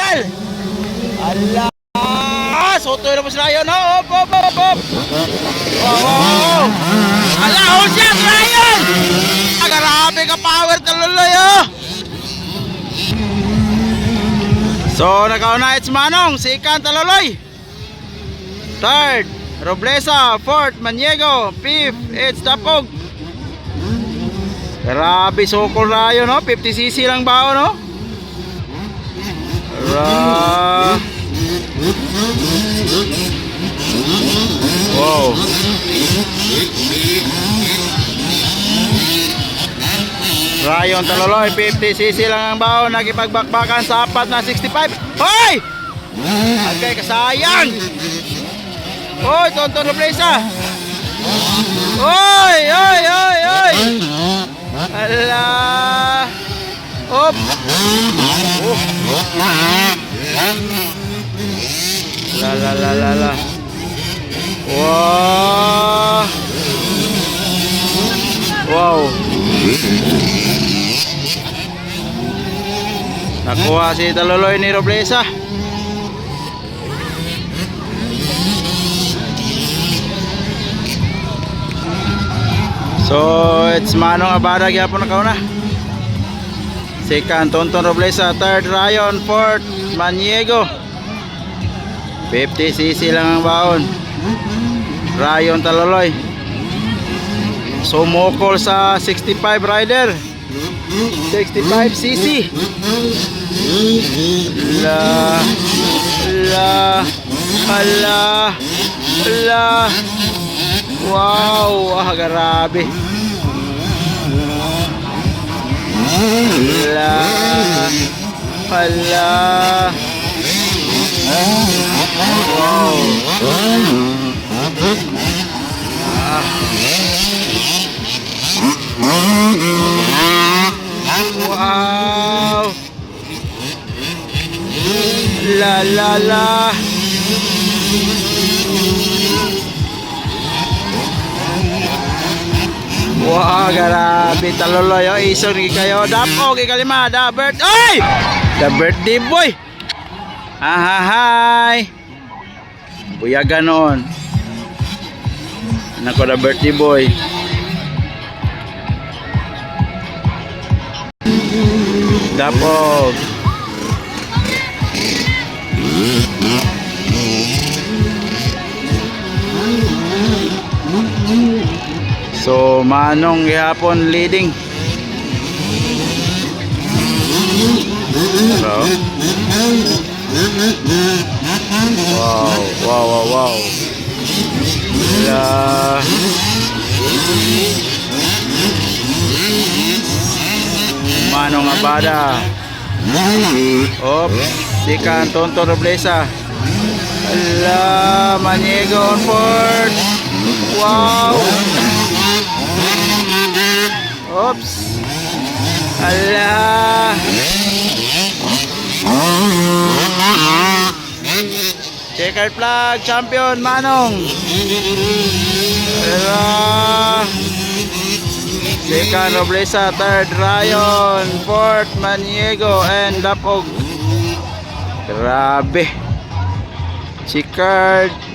Idol! Ala! Soto na po si Ryan, no? Hop, hop, hop, hop! Oh! Ala, hold siya, Ryan! Grabe ka power taluloy, oh! So, nakauna it's Manong, second taluloy. Third, Roblesa. Fourth, Maniego. Fifth, it's Tapog. Grabe, sokol Ryan, no? 50cc lang ba, no? Wow. Rayon Taluloy, 50cc lang ang baon. Nagipagbakbakan sa apat na 65. Hoy! Agay kasayang. Hoy, Tonton Roblesa. Hoy, hoy, hoy, hoy. Ala. Hop. La la la la la. Wow. Wow. Nakuha si Taluloy ni Roblesa. So it's Manong Abada gyapon nakauna. Second, Tonton Roblesa. Third, Ryan. Fourth, Maniego. 50cc lang ang baon. Ryan Taluloy. Sumukol sa 65 rider. 65cc. La la ala ala. Wow, grabe. La ala. Wow. Wow. La la la. Wah, grabe Taluloy, oh, isog ni kayo. Dapo, ikalima, da bird. Ay! Da birthday boy. Hi. Buya ganon. Anak ko da birthday boy. Dapo. So Manong gihapon leading. Hello. Wow, wow, wow, wow. Yeah. Manong Abada. Op, second, Tonton Roblesa. Ala, Maniego on board. Wow. Oops. Ala. Checkered flag, champion Manong. Ala. Second, Roblesa. Third, Ryan. Fourth, Maniego and Dapog. Grabe. Checkered.